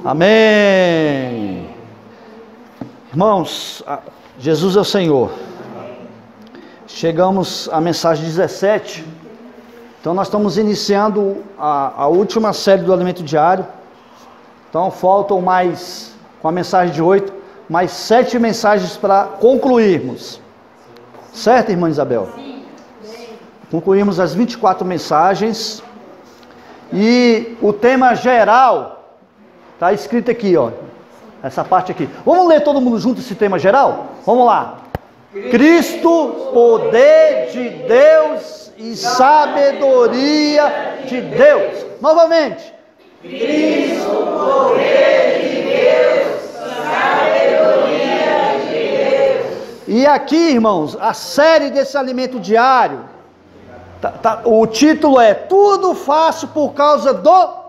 Amém. Irmãos, Jesus é o Senhor. Chegamos à mensagem 17. Então nós estamos iniciando a última série do alimento diário. Então faltam mais, com a mensagem de 8, mais 7 mensagens para concluirmos. Certo, irmã Isabel? Sim. Concluímos as 24 mensagens. E o tema geral está escrito aqui, ó. Essa parte aqui. Vamos ler todo mundo junto esse tema geral? Vamos lá. Cristo, poder de Deus e sabedoria de Deus. Novamente. Cristo, poder de Deus e sabedoria de Deus. E aqui, irmãos, a série desse alimento diário, o título é Tudo Faço por causa do...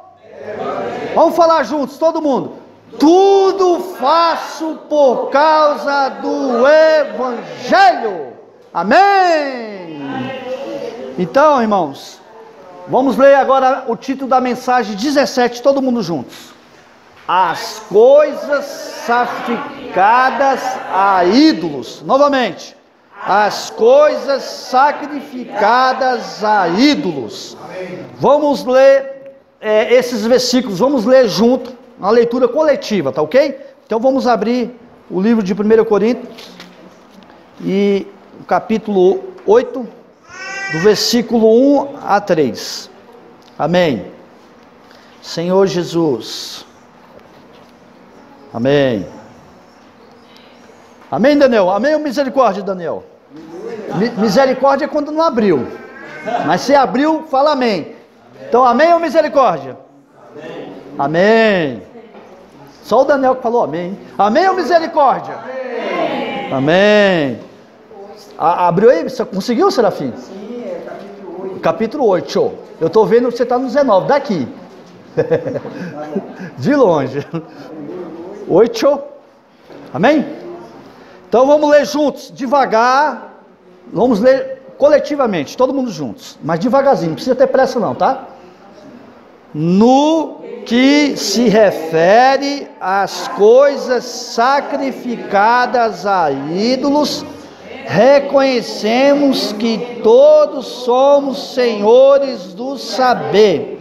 Vamos falar juntos, todo mundo. Tudo faço por causa do Evangelho. Amém. Então, irmãos, vamos ler agora o título da mensagem 17, todo mundo juntos. As coisas sacrificadas a ídolos. Novamente. As coisas sacrificadas a ídolos. Vamos ler esses versículos, vamos ler junto, uma leitura coletiva, tá ok? Então vamos abrir o livro de 1 Coríntios, e o capítulo 8, do versículo 1 a 3. Amém. Senhor Jesus. Amém. Amém, Daniel? Amém ou misericórdia, Daniel? Misericórdia é quando não abriu. Mas se abriu, fala amém. Então, amém ou misericórdia? Amém. Amém. Só o Daniel que falou amém. Amém ou misericórdia? Amém. Amém. Abriu aí? Você conseguiu, Serafim? Sim, é capítulo 8. Capítulo 8, show. Eu estou vendo que você está no 19, daqui. De longe. 8, show. Amém? Então vamos ler juntos, devagar. Vamos ler coletivamente, todo mundo juntos. Mas devagarzinho, não precisa ter pressa não, tá? No que se refere às coisas sacrificadas a ídolos, reconhecemos que todos somos senhores do saber.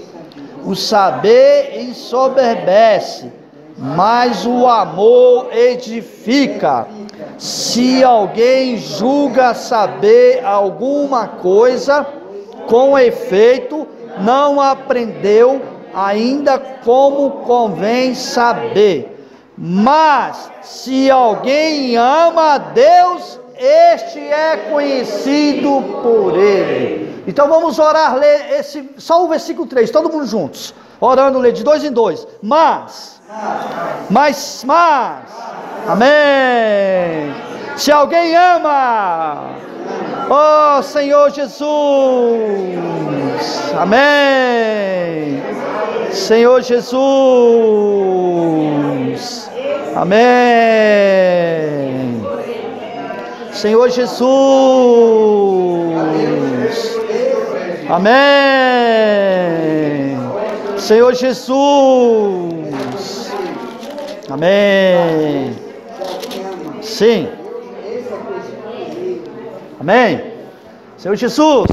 O saber ensoberbece, mas o amor edifica. Se alguém julga saber alguma coisa, com efeito, não aprendeu ainda como convém saber. Mas, se alguém ama a Deus, este é conhecido por Ele. Então vamos orar, ler só o versículo 3, todo mundo juntos. Orando, ler de 2 em 2. Mas. Amém. Se alguém ama, ó Senhor Jesus, amém. Senhor Jesus, amém. Senhor Jesus, amém. Senhor Jesus, amém. Sim. Amém. Senhor Jesus.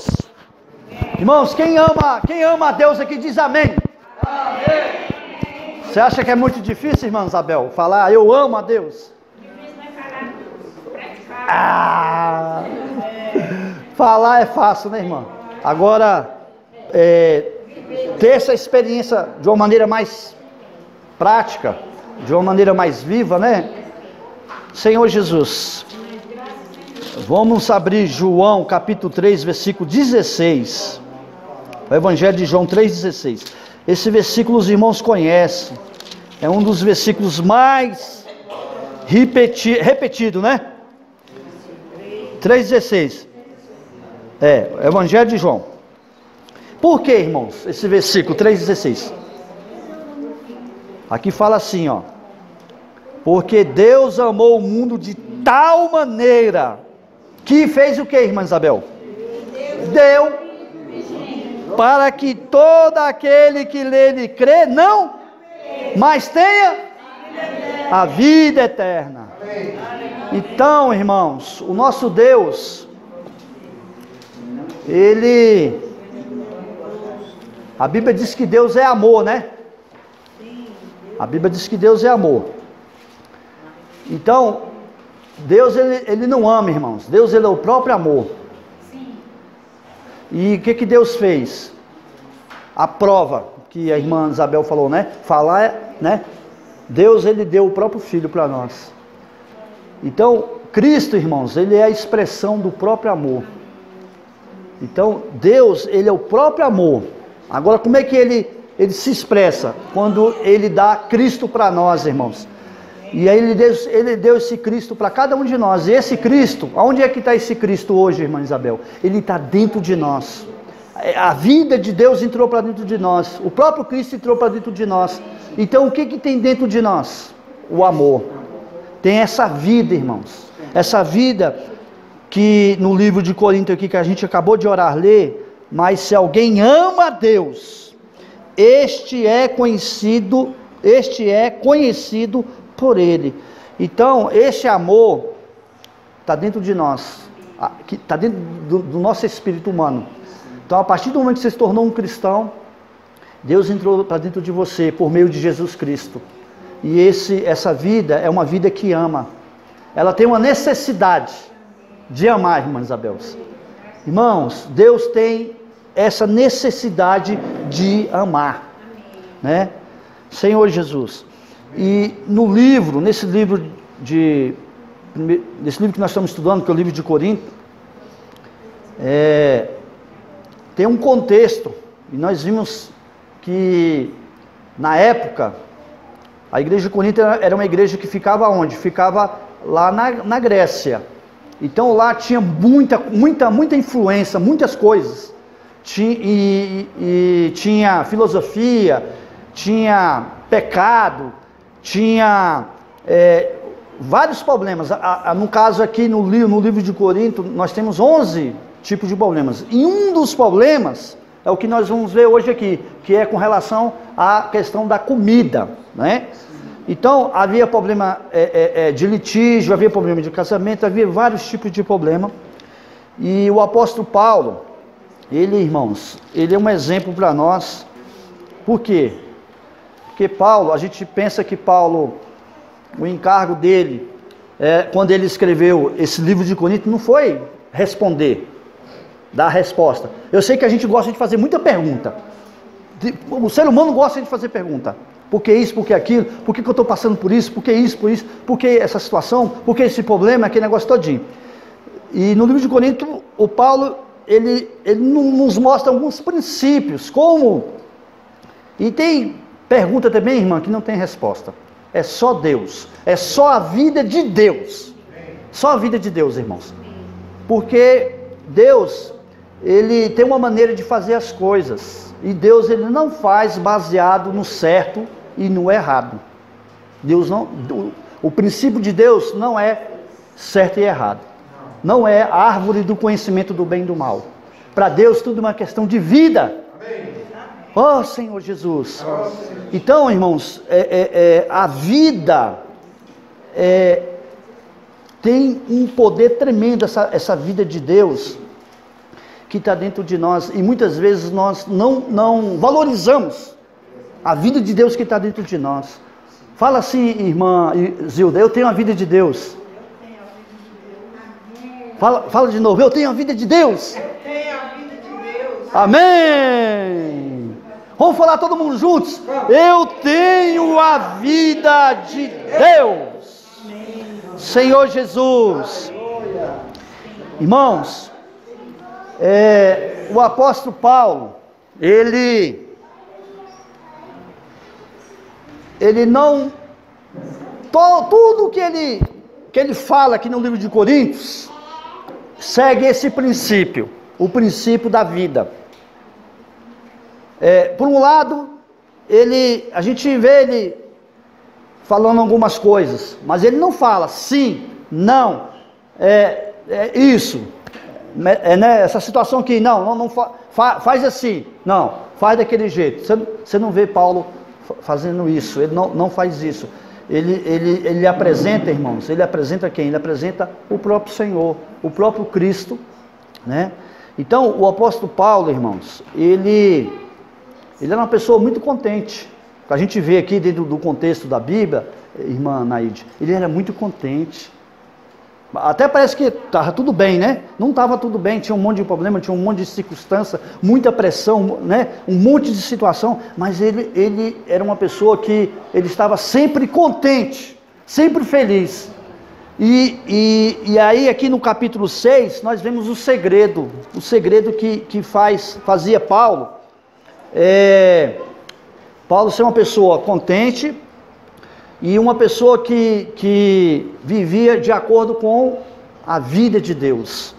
Irmãos, quem ama a Deus aqui diz amém. Amém. Você acha que é muito difícil, irmã Isabel, falar eu amo a Deus? Falar é fácil, né, irmã? Agora, ter essa experiência de uma maneira mais prática, de uma maneira mais viva, né? Senhor Jesus, vamos abrir João capítulo 3, versículo 16. O Evangelho de João 3,16. Esse versículo os irmãos conhecem. É um dos versículos mais repetido, né? 3,16. O Evangelho de João. Por que, irmãos, esse versículo 3,16? Aqui fala assim, ó. Porque Deus amou o mundo de tal maneira que fez o que, irmã Isabel? Deu para que todo aquele que nele crê não mas tenha a vida eterna. Então, irmãos, o nosso Deus, a Bíblia diz que Deus é amor, né? A Bíblia diz que Deus é amor. Então, Deus ele não ama, irmãos. Deus ele é o próprio amor. E o que Deus fez? A prova que a irmã Isabel falou, né? Falar, né? Deus ele deu o próprio Filho para nós. Então, Cristo, irmãos, ele é a expressão do próprio amor. Então, Deus, ele é o próprio amor. Agora, como é que ele se expressa? Quando ele dá Cristo para nós, irmãos. E aí ele deu esse Cristo para cada um de nós. E esse Cristo, onde é que está esse Cristo hoje, irmã Isabel? Ele está dentro de nós. A vida de Deus entrou para dentro de nós. O próprio Cristo entrou para dentro de nós. Então o que tem dentro de nós? O amor. Tem essa vida, irmãos. Essa vida que no livro de Coríntios aqui que a gente acabou de orar ler. Mas se alguém ama a Deus, este é conhecido por Ele. Então, esse amor está dentro de nós, está dentro do nosso espírito humano. Então, a partir do momento que você se tornou um cristão, Deus entrou para dentro de você por meio de Jesus Cristo. E essa vida é uma vida que ama. Ela tem uma necessidade de amar, irmã Isabel. Irmãos, Deus tem essa necessidade de amar, né? Senhor Jesus. E nesse livro que nós estamos estudando, que é o livro de Coríntios, tem um contexto, e nós vimos que na época a igreja de Corinto era uma igreja que ficava onde? Ficava lá na Grécia. Então lá tinha muita influência, muitas coisas. Tinha filosofia, tinha pecado, tinha vários problemas. No caso aqui no livro de Corinto, nós temos 11 tipos de problemas. E um dos problemas é o que nós vamos ver hoje aqui, que é com relação à questão da comida, né? Então, havia problema de litígio, havia problema de casamento, havia vários tipos de problema. E o apóstolo Paulo, ele, irmãos, ele é um exemplo para nós. Por quê? Porque Paulo, a gente pensa que Paulo, o encargo dele, quando ele escreveu esse livro de Coríntios, não foi responder, dar resposta. Eu sei que a gente gosta de fazer muita pergunta. O ser humano gosta de fazer pergunta. Por que isso, por que aquilo? Por que eu estou passando por isso? Por que isso, por isso? Por que essa situação? Por que esse problema, aquele negócio todinho? E no livro de Coríntios, o Paulo, ele nos mostra alguns princípios, como... E tem pergunta também, irmã, que não tem resposta. É só Deus. É só a vida de Deus. Só a vida de Deus, irmãos. Porque Deus, ele tem uma maneira de fazer as coisas. E Deus, ele não faz baseado no certo e no errado. Deus não... O princípio de Deus não é certo e errado. Não é a árvore do conhecimento do bem e do mal. Para Deus tudo é uma questão de vida. Oh, Senhor Jesus. Então, irmãos, a vida tem um poder tremendo, essa vida de Deus que está dentro de nós. E muitas vezes nós não valorizamos a vida de Deus que está dentro de nós. Fala assim, irmã Zilda, eu tenho a vida de Deus. Fala de novo, eu tenho a vida de Deus. Eu tenho a vida de Deus. Amém. Vamos falar todo mundo juntos? Eu tenho a vida de Deus. Senhor Jesus. Irmãos, o apóstolo Paulo, ele não... Tudo que ele fala aqui no livro de Coríntios segue esse princípio, o princípio da vida. Por um lado, a gente vê ele falando algumas coisas, mas ele não fala sim, não, isso, né, essa situação aqui, não faz assim, não, faz daquele jeito. Você não vê Paulo fazendo isso, ele não faz isso. Ele apresenta, irmãos, ele apresenta quem? Ele apresenta o próprio Senhor, o próprio Cristo, né? Então, o apóstolo Paulo, irmãos, ele era uma pessoa muito contente. A gente vê aqui dentro do contexto da Bíblia, irmã Naide, ele era muito contente. Até parece que estava tudo bem, né? Não estava tudo bem, tinha um monte de problema, tinha um monte de circunstância, muita pressão, né? Um monte de situação, mas ele era uma pessoa que ele estava sempre contente, sempre feliz. E aí aqui no capítulo 6, nós vemos o segredo que fazia Paulo. Paulo ser uma pessoa contente, e uma pessoa que vivia de acordo com a vida de Deus.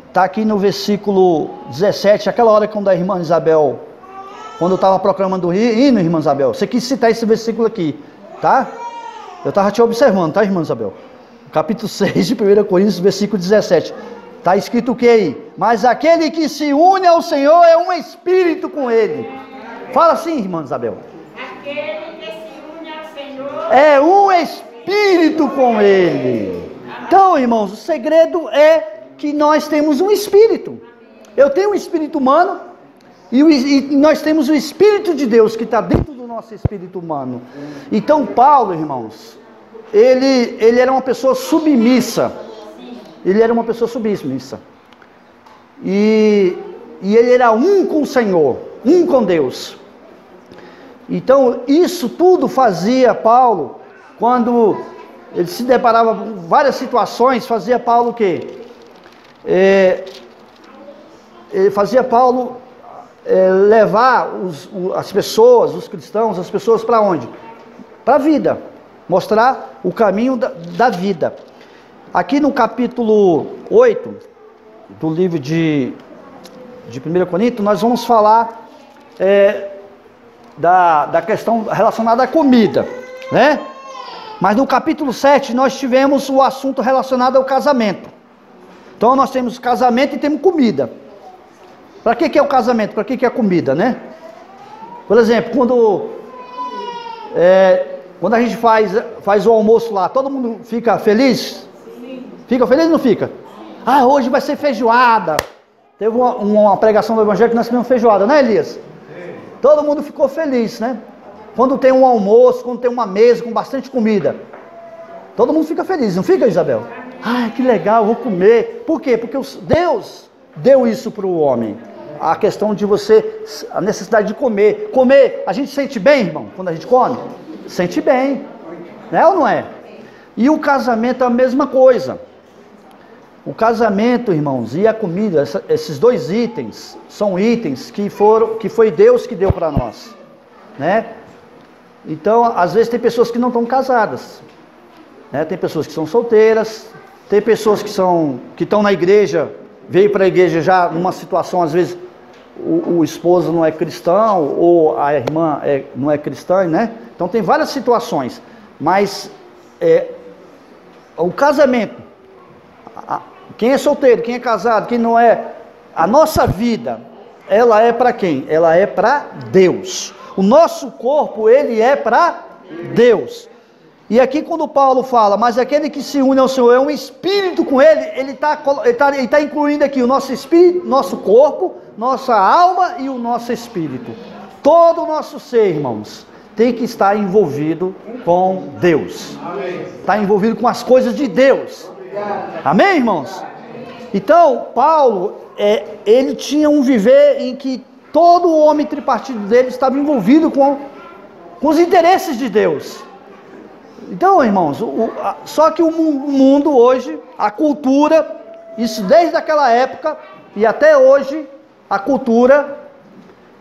Está aqui no versículo 17, aquela hora quando a irmã Isabel, quando eu estava proclamando o hino, irmã Isabel, você quis citar esse versículo aqui, tá? Eu estava te observando, tá, irmã Isabel? Capítulo 6 de 1 Coríntios, versículo 17. Está escrito o que aí? Mas aquele que se une ao Senhor é um espírito com Ele. Fala assim, irmã Isabel. Aquele que se une ao Senhor É um espírito com Ele. Então, irmãos, o segredo é que nós temos um espírito. Eu tenho um espírito humano e nós temos o Espírito de Deus que está dentro do nosso espírito humano. Então, Paulo, irmãos, ele era uma pessoa submissa. Ele era uma pessoa submissa. E ele era um com o Senhor, um com Deus. Então, isso tudo fazia Paulo, quando ele se deparava com várias situações, fazia Paulo o quê? Fazia Paulo levar as pessoas, os cristãos, as pessoas para onde? Para a vida, mostrar o caminho da vida. Aqui no capítulo 8 do livro de 1 Coríntios, nós vamos falar da questão relacionada à comida, né? Mas no capítulo 7 nós tivemos o assunto relacionado ao casamento. Então nós temos casamento e temos comida. Para que é o casamento? Para que é a comida, né? Por exemplo, quando a gente faz o almoço lá, todo mundo fica feliz? Fica feliz ou não fica? Ah, hoje vai ser feijoada. Teve uma pregação do Evangelho que nós tivemos feijoada, né, Elias? Todo mundo ficou feliz, né? Quando tem um almoço, quando tem uma mesa com bastante comida, todo mundo fica feliz, não fica, Isabel? Ah, que legal, vou comer. Por quê? Porque Deus deu isso para o homem. A questão de a necessidade de comer. Comer, a gente sente bem, irmão, quando a gente come? Sente bem, né ou não é? E o casamento é a mesma coisa. O casamento, irmãos, e a comida, esses dois itens, são itens que foi Deus que deu para nós, né? Então, às vezes tem pessoas que não estão casadas, né? Tem pessoas que são solteiras, tem pessoas que estão na igreja, veio para a igreja já numa situação, às vezes, o esposo não é cristão, ou a irmã não é cristã, né? Então tem várias situações, mas o casamento, quem é solteiro, quem é casado, quem não é, a nossa vida, ela é para quem? Ela é para Deus. O nosso corpo, ele é para Deus. E aqui quando Paulo fala, mas aquele que se une ao Senhor é um espírito com ele, ele está incluindo aqui o nosso espírito, nosso corpo, nossa alma e o nosso espírito. Todo o nosso ser, irmãos, tem que estar envolvido com Deus. Está envolvido com as coisas de Deus. Amém, irmãos? Então, Paulo, ele tinha um viver em que todo o homem tripartido dele estava envolvido com os interesses de Deus. Então, irmãos, só que o mundo hoje, a cultura, isso desde aquela época e até hoje, a cultura,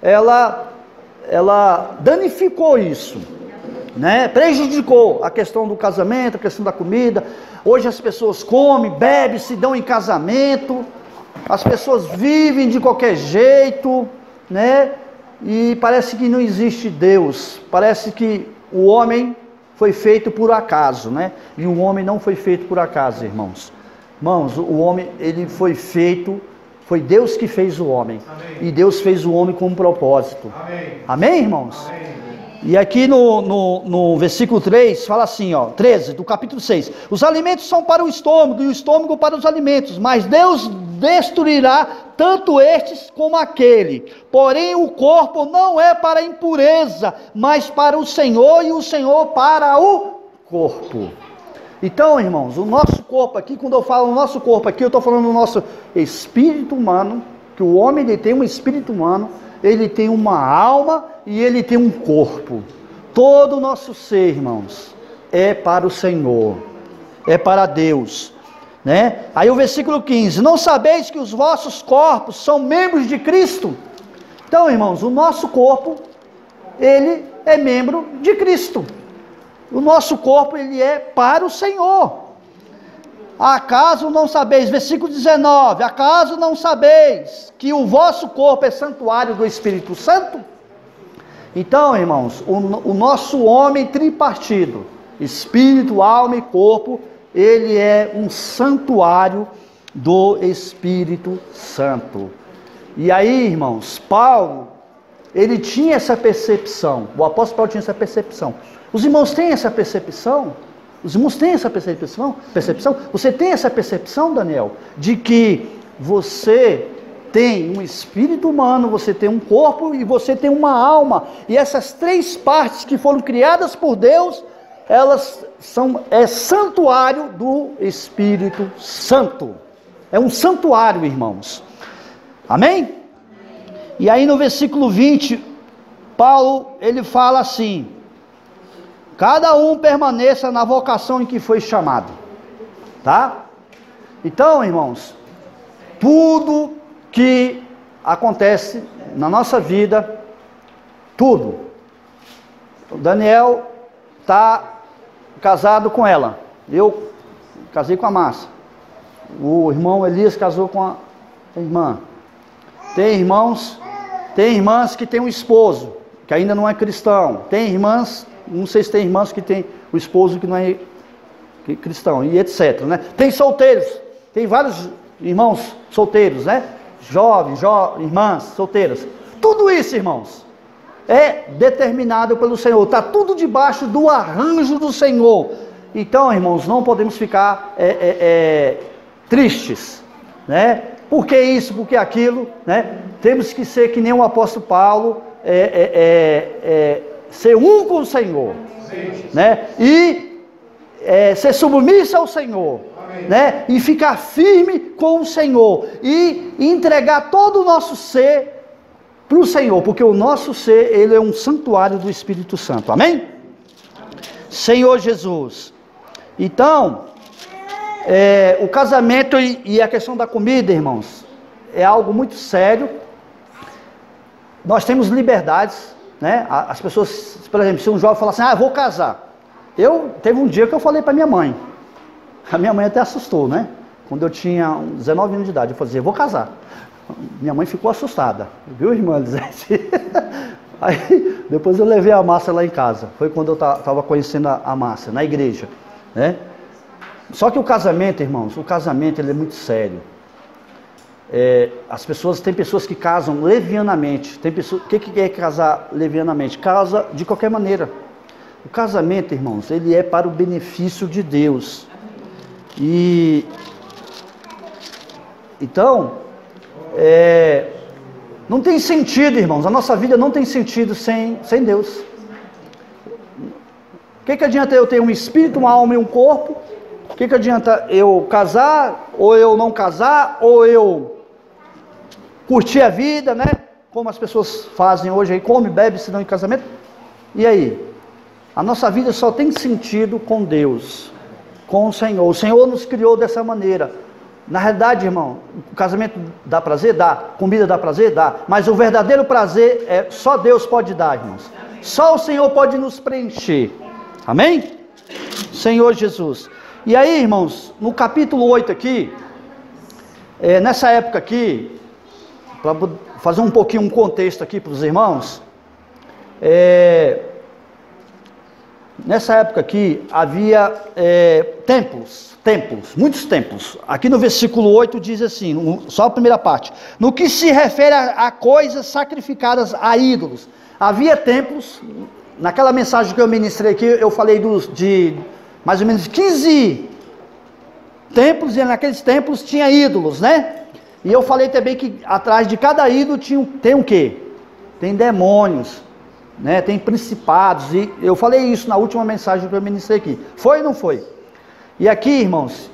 ela danificou isso, né? Prejudicou a questão do casamento, a questão da comida. Hoje as pessoas comem, bebem, se dão em casamento, as pessoas vivem de qualquer jeito, né? E parece que não existe Deus, parece que o homem foi feito por acaso, né? E o homem não foi feito por acaso, irmãos. Irmãos, o homem, ele foi feito Foi Deus que fez o homem. Amém. E Deus fez o homem com um propósito. Amém, amém, irmãos? Amém. E aqui no versículo 3, fala assim, ó, 13 do capítulo 6. Os alimentos são para o estômago, e o estômago para os alimentos. Mas Deus destruirá tanto estes como aquele. Porém o corpo não é para a impureza, mas para o Senhor, e o Senhor para o corpo. Então, irmãos, o nosso corpo aqui, quando eu falo o nosso corpo aqui, eu estou falando do nosso espírito humano, que o homem ele tem um espírito humano, ele tem uma alma e ele tem um corpo. Todo o nosso ser, irmãos, é para o Senhor, é para Deus, né? Aí o versículo 15, não sabeis que os vossos corpos são membros de Cristo? Então, irmãos, o nosso corpo, ele é membro de Cristo. O nosso corpo, ele é para o Senhor. Acaso não sabeis, versículo 19, acaso não sabeis que o vosso corpo é santuário do Espírito Santo? Então, irmãos, o nosso homem tripartido, espírito, alma e corpo, ele é um santuário do Espírito Santo. E aí, irmãos, Paulo, ele tinha essa percepção, o apóstolo Paulo tinha essa percepção. Os irmãos têm essa percepção? Os irmãos têm essa percepção? Você tem essa percepção, Daniel, de que você tem um espírito humano, você tem um corpo e você tem uma alma. E essas três partes que foram criadas por Deus, elas são santuário do Espírito Santo. É um santuário, irmãos. Amém? E aí no versículo 20, Paulo, ele fala assim: cada um permaneça na vocação em que foi chamado, tá? Então, irmãos, tudo que acontece na nossa vida, tudo. O Daniel está casado com ela, eu casei com a Márcia, o irmão Elias casou com a irmã. Tem irmãs que têm um esposo, que ainda não é cristão. Tem irmãs, não sei se tem irmãs que tem o esposo que não é cristão, e etc, né? Tem solteiros, tem vários irmãos solteiros, né? Jovens, irmãs solteiras. Tudo isso, irmãos, é determinado pelo Senhor. Está tudo debaixo do arranjo do Senhor. Então, irmãos, não podemos ficar tristes, né? Por que isso, por que aquilo, né? Temos que ser que nem o apóstolo Paulo, ser um com o Senhor, né? E ser submisso ao Senhor, né? E ficar firme com o Senhor e entregar todo o nosso ser para o Senhor, porque o nosso ser, ele é um santuário do Espírito Santo. Amém? Senhor Jesus. Então, o casamento e a questão da comida, irmãos, é algo muito sério. Nós temos liberdades, né? As pessoas, por exemplo, se um jovem falar assim, eu vou casar. Teve um dia que eu falei para minha mãe, a minha mãe até assustou, né? Quando eu tinha 19 anos de idade, eu falei, eu vou casar. Minha mãe ficou assustada, viu, irmã Elisete? Aí, depois eu levei a Márcia lá em casa, foi quando eu estava conhecendo a Márcia, na igreja, né? Só que o casamento, irmãos, ele é muito sério. Tem pessoas que casam levianamente. O que é casar levianamente? Casa de qualquer maneira. O casamento, irmãos, ele é para o benefício de Deus. Então, não tem sentido, irmãos, a nossa vida não tem sentido sem Deus. O que adianta eu ter um espírito, uma alma e um corpo? O que adianta eu casar, ou eu não casar, ou eu curtir a vida, né? Como as pessoas fazem hoje aí, come, bebe, se não em casamento. E aí? A nossa vida só tem sentido com Deus, com o Senhor. O Senhor nos criou dessa maneira. Na realidade, irmão, o casamento dá prazer? Dá. Comida dá prazer? Dá. Mas o verdadeiro prazer só Deus pode dar, irmãos. Só o Senhor pode nos preencher. Amém? Senhor Jesus. E aí, irmãos, no capítulo 8 aqui, nessa época aqui, para fazer um pouquinho um contexto aqui para os irmãos, nessa época aqui, havia templos, muitos templos. Aqui no versículo 8 diz assim, só a primeira parte. No que se refere a coisas sacrificadas a ídolos. Havia templos, naquela mensagem que eu ministrei aqui, eu falei de mais ou menos 15 templos, e naqueles templos tinha ídolos, né? E eu falei também que atrás de cada ídolo tem o quê? Tem demônios, né? Tem principados, e eu falei isso na última mensagem que eu ministrei aqui. Foi ou não foi? E aqui, irmãos,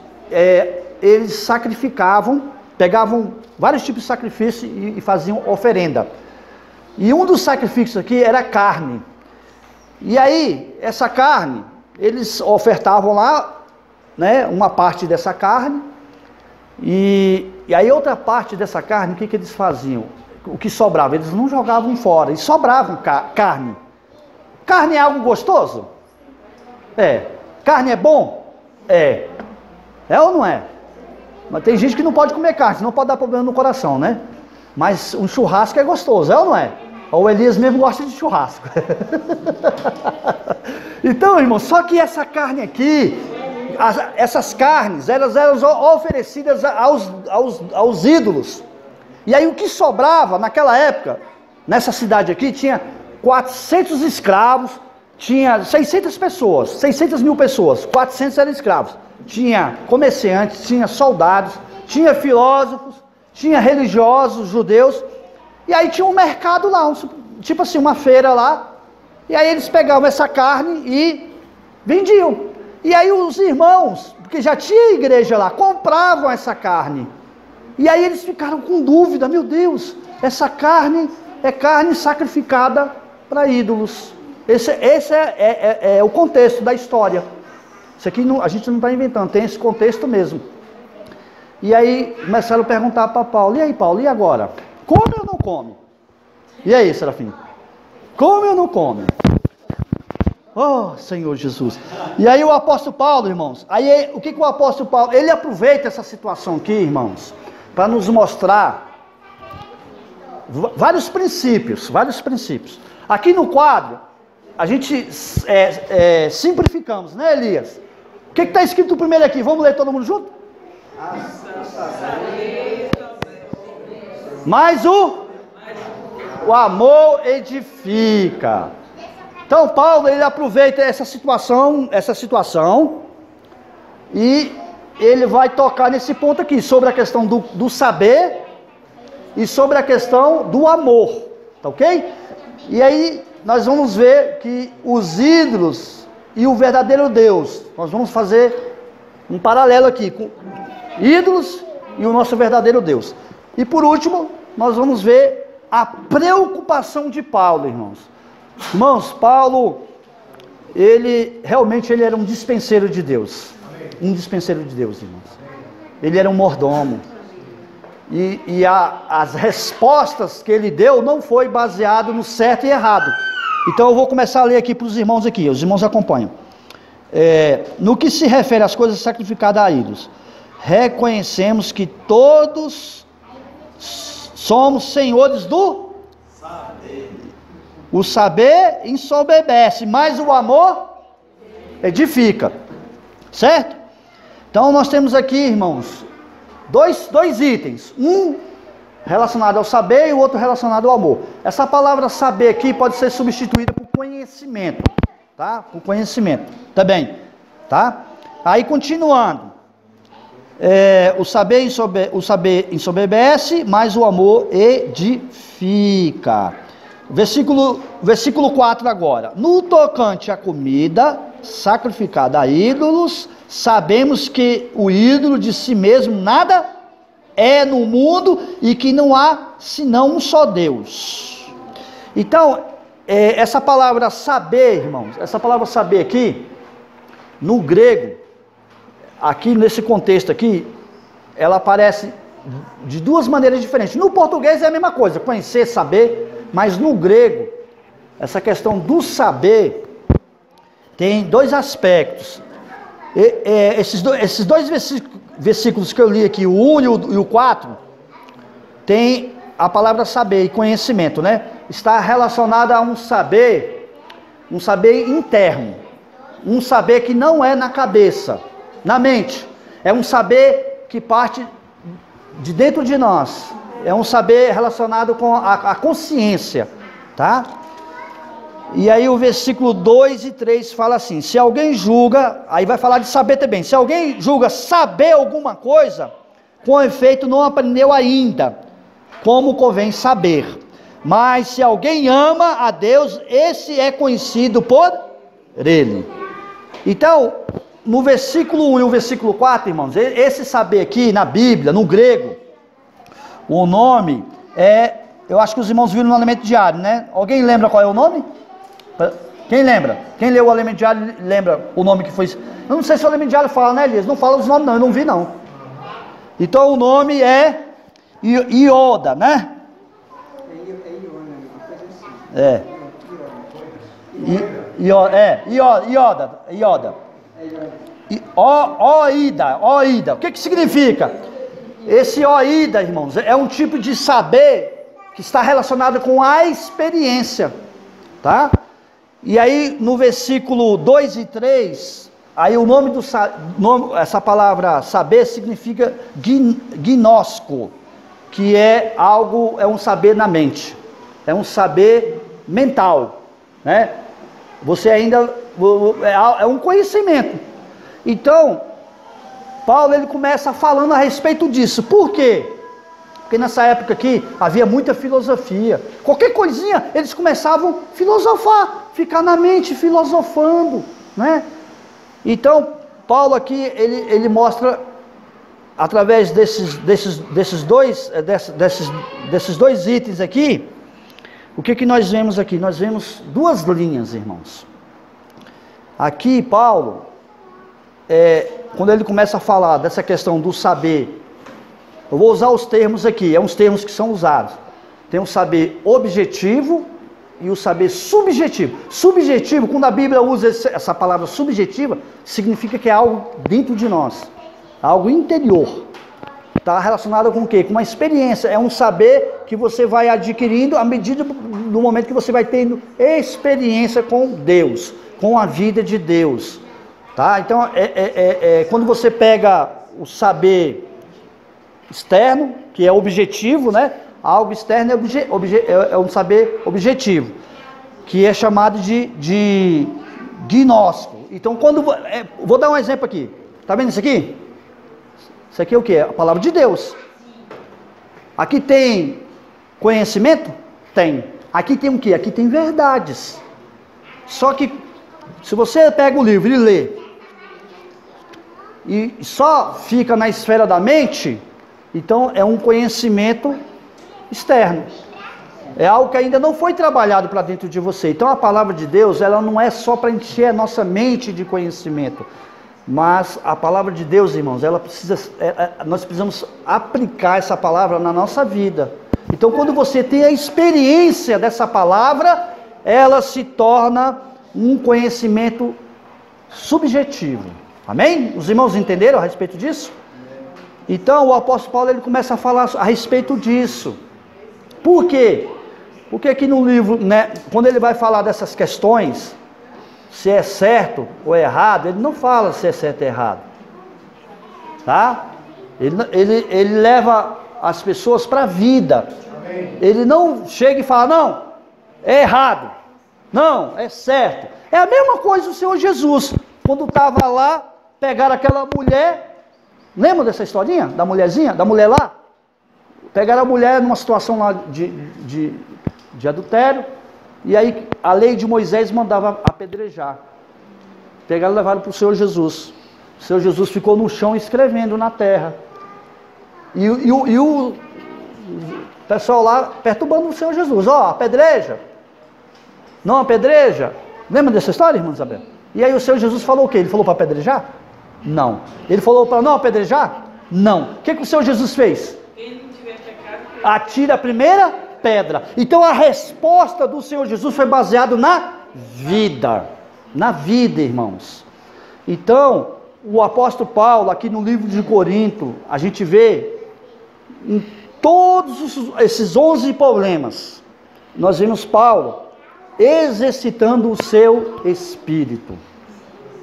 eles sacrificavam, pegavam vários tipos de sacrifício e faziam oferenda. E um dos sacrifícios aqui era carne. E aí, essa carne, eles ofertavam lá, né, uma parte dessa carne, e aí outra parte dessa carne, o que eles faziam? O que sobrava? Eles não jogavam fora, eles sobravam carne. Carne é algo gostoso? Carne é bom? É ou não é? Mas tem gente que não pode comer carne, senão pode dar problema no coração, né? Mas um churrasco é gostoso, é ou não é? O Elias mesmo gosta de churrasco. Então, irmão, só que essa carne aqui, essas carnes, elas eram oferecidas aos ídolos. E aí o que sobrava naquela época, nessa cidade aqui, tinha 400 escravos, tinha 600 pessoas, 600 mil pessoas, 400 eram escravos. Tinha comerciantes, tinha soldados, tinha filósofos, tinha religiosos, judeus. E aí tinha um mercado lá, tipo assim, uma feira lá. E aí eles pegavam essa carne e vendiam. E aí os irmãos, porque já tinha igreja lá, compravam essa carne. E aí eles ficaram com dúvida, meu Deus, essa carne é carne sacrificada para ídolos. Esse é o contexto da história. Isso aqui a gente não está inventando, tem esse contexto mesmo. E aí começaram a perguntar para Paulo, e aí Paulo, e agora? Come ou não come? E aí, Serafim? Come ou não come? Oh, Senhor Jesus. E aí o apóstolo Paulo, irmãos, aí o que o apóstolo Paulo, ele aproveita essa situação aqui, irmãos, para nos mostrar vários princípios. Aqui no quadro, a gente simplificamos, né, Elias? O que está escrito primeiro aqui? Vamos ler todo mundo junto? Mas o amor edifica. Então Paulo, ele aproveita essa situação, e ele vai tocar nesse ponto aqui, sobre a questão do saber e sobre a questão do amor, tá ok? E aí nós vamos ver que os ídolos e o verdadeiro Deus, nós vamos fazer um paralelo aqui com ídolos e o nosso verdadeiro Deus. E por último, nós vamos ver a preocupação de Paulo, irmãos. Irmãos, Paulo, ele era um dispenseiro de Deus. Um dispenseiro de Deus, irmãos. Ele era um mordomo. E as respostas que ele deu não foi baseado no certo e errado. Então eu vou começar a ler aqui para os irmãos aqui. Os irmãos acompanham. No que se refere às coisas sacrificadas a ídolos, reconhecemos que todos somos senhores do saber. O saber ensoberbece, mas o amor edifica. Certo? Então nós temos aqui, irmãos, dois itens. Um relacionado ao saber e o outro relacionado ao amor. Essa palavra saber aqui pode ser substituída por conhecimento. Tá? Por conhecimento. Tá bem? Tá? Aí continuando. O saber ensoberbece, mas o amor edifica. Versículo 4 agora. No tocante à comida sacrificada a ídolos, sabemos que o ídolo de si mesmo nada é no mundo e que não há senão um só Deus. Então, essa palavra saber, irmãos, essa palavra saber aqui, no grego, aqui nesse contexto aqui, ela aparece de duas maneiras diferentes. No português é a mesma coisa, conhecer, saber, mas no grego, essa questão do saber tem dois aspectos. Esses dois versículos que eu li aqui, o 1 e o 4, tem a palavra saber e conhecimento, né? Está relacionada a um saber interno. um saber que não é na cabeça, na mente. É um saber que parte de dentro de nós. É um saber relacionado com a consciência, tá? E aí o versículo 2 e 3 fala assim: se alguém julga, aí vai falar de saber também. Se alguém julga saber alguma coisa, com efeito não aprendeu ainda, como convém saber. Mas se alguém ama a Deus, esse é conhecido por ele. Então, no versículo 1 e o versículo 4, irmãos, esse saber aqui na Bíblia, no grego, o nome é, eu acho que os irmãos viram no Alimento Diário, né? Alguém lembra qual é o nome? Quem lembra? Quem leu o Alimento Diário lembra o nome que foi? Eu não sei se o Alimento Diário fala, né, Elias? Não fala os nomes não, eu não vi não. Então o nome é Ioda, né? É. Ioda. Oida. O que significa? Esse oida, irmãos, é um tipo de saber que está relacionado com a experiência, tá? E aí no versículo 2 e 3, aí o nome essa palavra saber significa gnosco, que é algo, é um saber na mente, é um saber mental, né? Você ainda, é um conhecimento. Então, Paulo ele começa falando a respeito disso. Por quê? Porque nessa época aqui havia muita filosofia. Qualquer coisinha eles começavam a filosofar, ficar na mente filosofando, né? Então, Paulo aqui ele mostra através desses dois itens aqui, o que nós vemos aqui? Nós vemos duas linhas, irmãos. Aqui Paulo, quando ele começa a falar dessa questão do saber, eu vou usar os termos aqui, uns termos que são usados. Tem o saber objetivo e o saber subjetivo. Subjetivo, quando a Bíblia usa essa palavra subjetiva, significa que é algo dentro de nós, algo interior. Está relacionado com o quê? Com uma experiência, é um saber que você vai adquirindo à medida do momento que você vai tendo experiência com Deus, com a vida de Deus. Tá? Então, quando você pega o saber externo, que é objetivo, né? Algo externo é um saber objetivo, que é chamado de gnóstico. Então, vou dar um exemplo aqui. Tá vendo isso aqui? Isso aqui é o que? A palavra de Deus. Aqui tem conhecimento? Tem. Aqui tem o que? Aqui tem verdades. Só que, se você pega o livro e lê, e só fica na esfera da mente, então é um conhecimento externo. É algo que ainda não foi trabalhado para dentro de você. Então a palavra de Deus, ela não é só para encher a nossa mente de conhecimento. Mas a palavra de Deus, irmãos, nós precisamos aplicar essa palavra na nossa vida. Então quando você tem a experiência dessa palavra, ela se torna um conhecimento subjetivo. Amém? Os irmãos entenderam a respeito disso? Então o apóstolo Paulo ele começa a falar a respeito disso. Por quê? Porque aqui no livro, né, quando ele vai falar dessas questões, se é certo ou errado, ele não fala se é certo ou errado, tá? Ele leva as pessoas para a vida. Ele não chega e fala, não, é errado, não, é certo. É a mesma coisa o Senhor Jesus, quando estava lá, pegaram aquela mulher, lembra dessa historinha, da mulherzinha, da mulher lá? Pegaram a mulher numa situação lá de adultério, e aí a lei de Moisés mandava apedrejar. Pegaram e levaram para o Senhor Jesus. O Senhor Jesus ficou no chão escrevendo na terra. E o pessoal lá perturbando o Senhor Jesus. Apedreja. Não apedreja. Lembra dessa história, irmã Isabel? E aí o Senhor Jesus falou o quê? Ele falou para apedrejar? Não. Ele falou para não apedrejar? Não. O que o Senhor Jesus fez? Atira a primeira pedra. Então a resposta do Senhor Jesus foi baseada na vida. Na vida, irmãos. Então, o apóstolo Paulo, aqui no livro de Corinto, a gente vê em todos esses 11 problemas, nós vemos Paulo exercitando o seu espírito.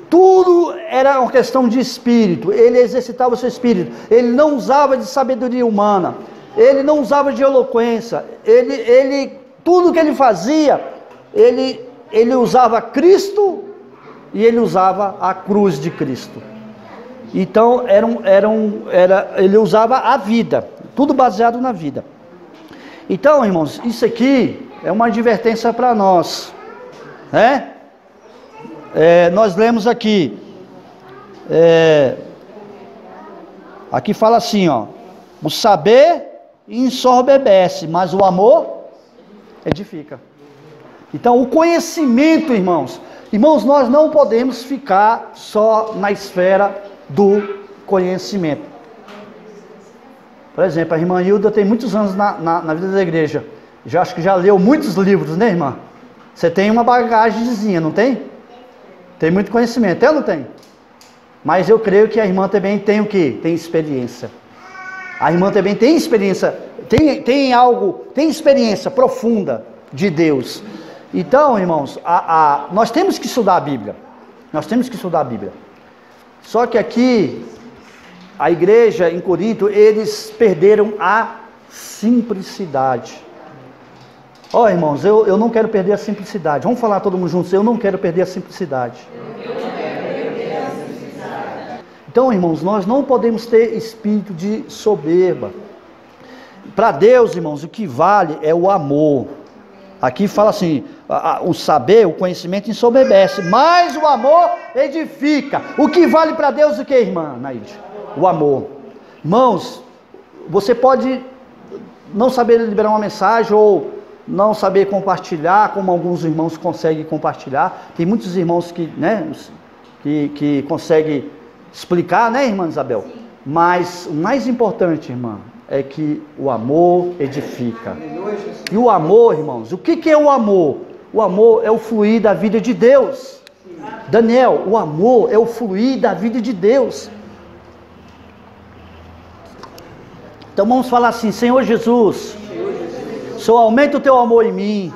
Tudo era uma questão de espírito. Ele exercitava o seu espírito. Ele não usava de sabedoria humana. Ele não usava de eloquência. Tudo que ele fazia, ele usava Cristo e ele usava a cruz de Cristo. Então, ele usava a vida. Tudo baseado na vida. Então, irmãos, isso aqui é uma advertência para nós, né? Nós lemos aqui, aqui fala assim, ó, o saber ensoberbece, mas o amor edifica. Então, o conhecimento, irmãos, nós não podemos ficar só na esfera do conhecimento. Por exemplo, a irmã Hilda tem muitos anos na vida da igreja. Acho que já leu muitos livros, né, irmã? Você tem uma bagagemzinha, não tem? Tem muito conhecimento, eu não tenho. Mas eu creio que a irmã também tem o quê? Tem experiência. A irmã também tem experiência, tem experiência profunda de Deus. Então, irmãos, nós temos que estudar a Bíblia. Nós temos que estudar a Bíblia. Só que aqui, a igreja em Corinto, eles perderam a simplicidade. Ó, irmãos, eu não quero perder a simplicidade. Vamos falar todo mundo juntos, eu não quero perder a simplicidade. Então, irmãos, nós não podemos ter espírito de soberba. Para Deus, irmãos, o que vale é o amor. Aqui fala assim, o saber, o conhecimento ensoberbece, mas o amor edifica. O que vale para Deus o que, irmã Naide? O amor. Irmãos, você pode não saber liberar uma mensagem ou não saber compartilhar, como alguns irmãos conseguem compartilhar. Tem muitos irmãos que, né, que conseguem explicar, né, irmã Isabel? Sim. Mas o mais importante, irmã, é que o amor edifica. E o amor, irmãos, o que é o amor? O amor é o fluir da vida de Deus. Daniel, o amor é o fluir da vida de Deus. Então vamos falar assim, Senhor Jesus, Senhor, aumenta o teu amor em mim.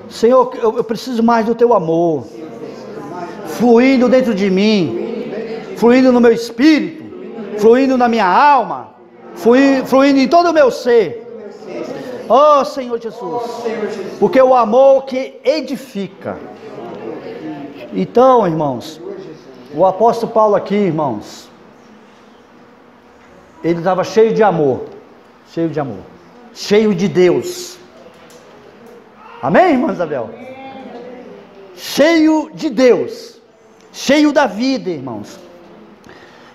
Senhor, eu preciso mais do teu amor, fluindo dentro de mim, fluindo no meu espírito, fluindo na minha alma, fluindo em todo o meu ser. Oh Senhor Jesus, porque o amor que edifica. Então, irmãos, o apóstolo Paulo aqui, irmãos, ele estava cheio de amor, cheio de Deus. Amém, irmã Isabel? Cheio de Deus, cheio da vida, irmãos.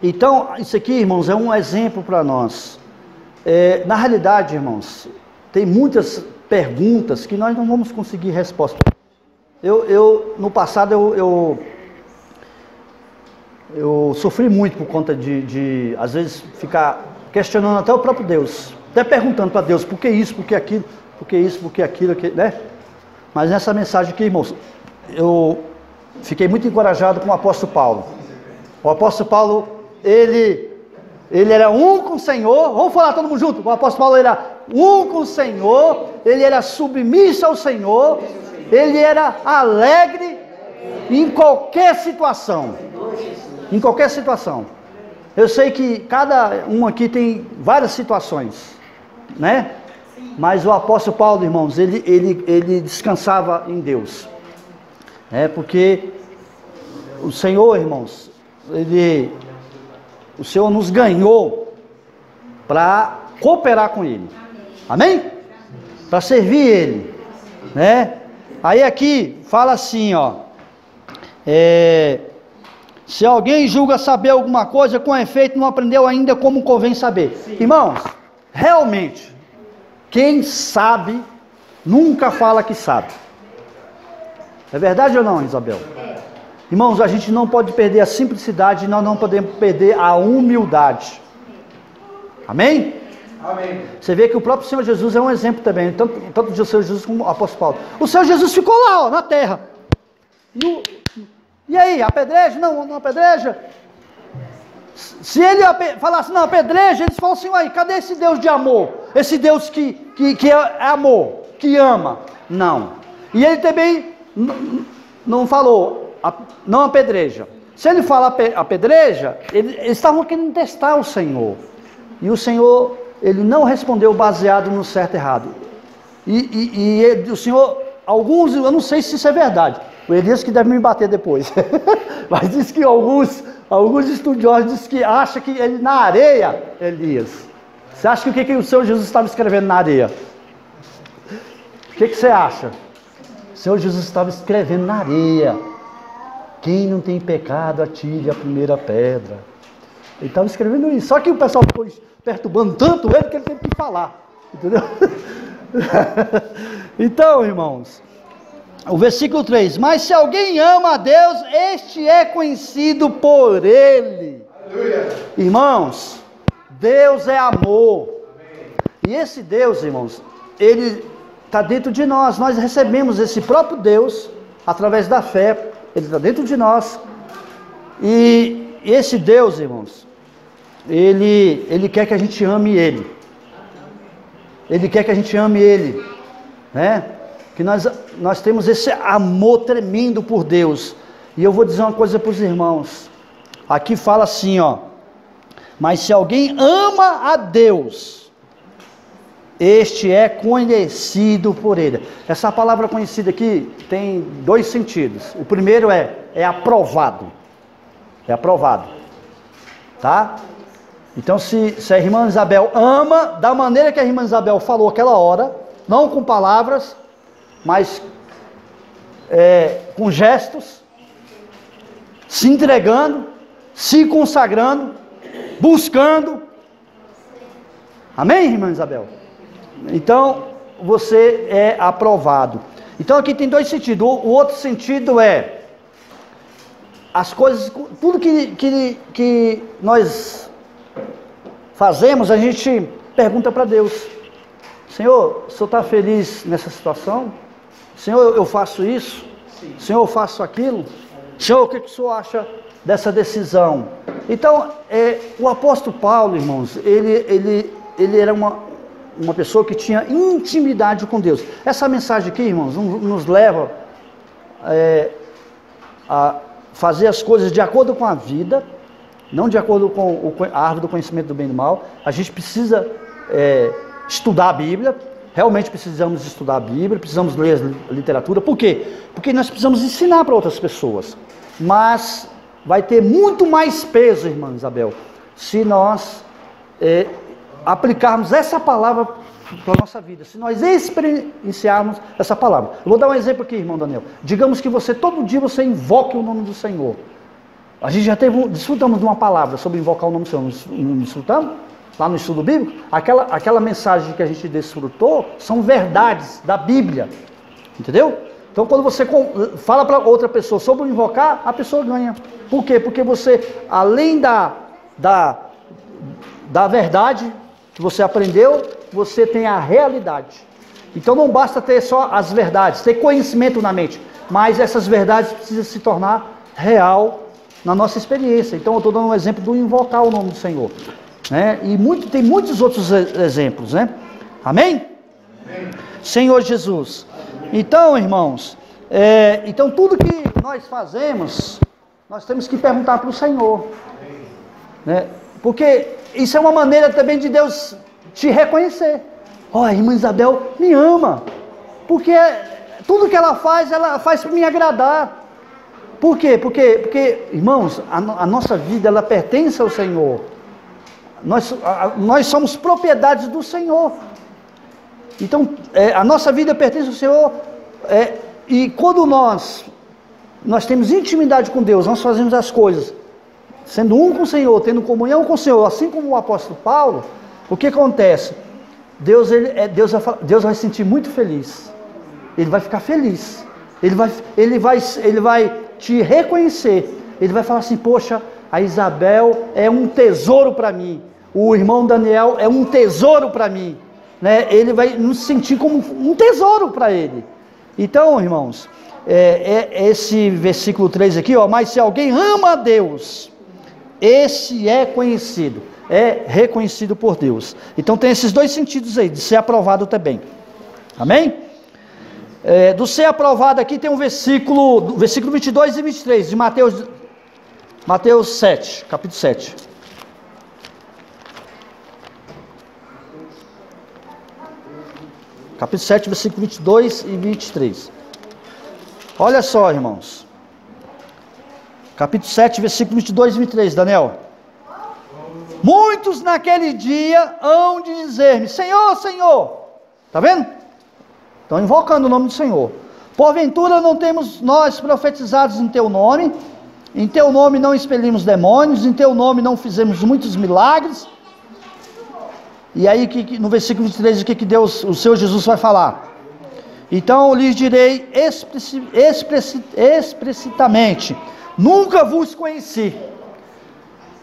Então, isso aqui, irmãos, é um exemplo para nós. Na realidade, irmãos, tem muitas perguntas que nós não vamos conseguir resposta. No passado, eu sofri muito por conta de às vezes, ficar questionando até o próprio Deus. Até perguntando para Deus, por que isso, por que aquilo, por que isso, por que aquilo, né? Mas nessa mensagem aqui, irmãos, eu fiquei muito encorajado com o apóstolo Paulo. O apóstolo Paulo, ele era um com o Senhor. Vamos falar todo mundo junto. O apóstolo Paulo era um com o Senhor, ele era submisso ao Senhor, ele era alegre em qualquer situação. Em qualquer situação. Eu sei que cada um aqui tem várias situações, né? Mas o apóstolo Paulo, irmãos, ele descansava em Deus. Porque o Senhor, irmãos, o Senhor nos ganhou para cooperar com Ele. Amém? Para servir Ele, né? Aí aqui fala assim, ó. Se alguém julga saber alguma coisa, com efeito não aprendeu ainda como convém saber. Sim. Irmãos, realmente, quem sabe, nunca fala que sabe. É verdade ou não, Isabel? Irmãos, a gente não pode perder a simplicidade, nós não podemos perder a humildade. Amém? Amém. Você vê que o próprio Senhor Jesus é um exemplo também, tanto de Senhor Jesus como o apóstolo Paulo. O Senhor Jesus ficou lá, ó, na terra. E aí, apedreja? Não apedreja? Se ele falasse, não, apedreja, eles falam assim, uai, cadê esse Deus de amor? Esse Deus que é amor, que ama? Não. E ele também não falou, não apedreja. Se ele fala apedreja, eles estavam querendo testar o Senhor. E o Senhor, ele não respondeu baseado no certo e errado. O Senhor, alguns, eu não sei se isso é verdade. O Elias que deve me bater depois. Mas diz que alguns estudiosos dizem que acham que ele na areia, Elias. Você acha que o que o Senhor Jesus estava escrevendo na areia? O que você acha? O Senhor Jesus estava escrevendo na areia. Quem não tem pecado, atire a primeira pedra. Ele estava escrevendo isso. Só que o pessoal ficou perturbando tanto ele que ele teve que falar. Entendeu? Então, irmãos, o versículo 3. Mas se alguém ama a Deus, este é conhecido por Ele. Aleluia. Irmãos, Deus é amor. Amém. E esse Deus, irmãos, Ele está dentro de nós. Nós recebemos esse próprio Deus através da fé. Ele está dentro de nós. E esse Deus, irmãos, Ele quer que a gente ame Ele. Ele quer que a gente ame Ele, né? Que nós temos esse amor tremendo por Deus. E eu vou dizer uma coisa para os irmãos. Aqui fala assim, ó. Mas se alguém ama a Deus, este é conhecido por Ele. Essa palavra conhecida aqui tem dois sentidos. O primeiro é aprovado. É aprovado. Tá? Então se a irmã Isabel ama, da maneira que a irmã Isabel falou aquela hora, não com palavras, mas com gestos, se entregando, se consagrando, buscando. Amém, irmã Isabel? Então, você é aprovado. Então aqui tem dois sentidos. O outro sentido é as coisas, tudo que nós fazemos, a gente pergunta para Deus: Senhor, o Senhor está feliz nessa situação? Senhor, eu faço isso? Senhor, eu faço aquilo? Senhor, o que o Senhor acha dessa decisão? Então, o apóstolo Paulo, irmãos, ele era uma pessoa que tinha intimidade com Deus. Essa mensagem aqui, irmãos, nos leva a fazer as coisas de acordo com a vida, não de acordo com a árvore do conhecimento do bem e do mal. A gente precisa estudar a Bíblia, realmente precisamos estudar a Bíblia, precisamos ler a literatura. Por quê? Porque nós precisamos ensinar para outras pessoas. Mas vai ter muito mais peso, irmã Isabel, se nós aplicarmos essa palavra para a nossa vida, se nós experienciarmos essa palavra. Eu vou dar um exemplo aqui, irmão Daniel. Digamos que todo dia você invoque o nome do Senhor. A gente já desfrutamos de uma palavra sobre invocar o nome do Senhor. Não desfrutamos? Lá no estudo bíblico? Aquela mensagem que a gente desfrutou são verdades da Bíblia. Entendeu? Então quando você fala para outra pessoa sobre invocar, a pessoa ganha. Por quê? Porque você, além da verdade que você aprendeu, você tem a realidade. Então não basta ter só as verdades, ter conhecimento na mente, mas essas verdades precisam se tornar real na nossa experiência. Então eu estou dando um exemplo do invocar o nome do Senhor, né? E tem muitos outros exemplos, né? Amém? Amém. Senhor Jesus. Então, irmãos, então tudo que nós fazemos, nós temos que perguntar para o Senhor, né? Porque isso é uma maneira também de Deus te reconhecer. A irmã Isabel me ama, porque tudo que ela faz para me agradar. Por quê? Porque, irmãos, a nossa vida, ela pertence ao Senhor. Nós somos propriedades do Senhor. Então, a nossa vida pertence ao Senhor. E quando nós temos intimidade com Deus, nós fazemos as coisas sendo um com o Senhor, tendo comunhão com o Senhor, assim como o apóstolo Paulo, o que acontece? Deus vai se sentir muito feliz. Ele vai ficar feliz. Ele vai te reconhecer. Ele vai falar assim: poxa, a Isabel é um tesouro para mim. O irmão Daniel é um tesouro para mim, né? Ele vai nos sentir como um tesouro para ele. Então, irmãos, esse versículo 3 aqui, ó: mas se alguém ama a Deus, esse é conhecido, é reconhecido por Deus. Então tem esses dois sentidos aí, de ser aprovado também. Amém? Do ser aprovado aqui tem um versículo 22 e 23, de Mateus 7, capítulo 7. Capítulo 7, versículo 22 e 23. Olha só, irmãos. Capítulo 7, versículo 22 e 23, Daniel. Muitos naquele dia hão de dizer-me: Senhor, Senhor. Está vendo? Estão invocando o nome do Senhor. Porventura não temos nós profetizados em teu nome? Em teu nome não expelimos demônios? Em teu nome não fizemos muitos milagres? E aí no versículo 23, o que Deus, o Senhor Jesus vai falar? Então lhes direi explicitamente: nunca vos conheci.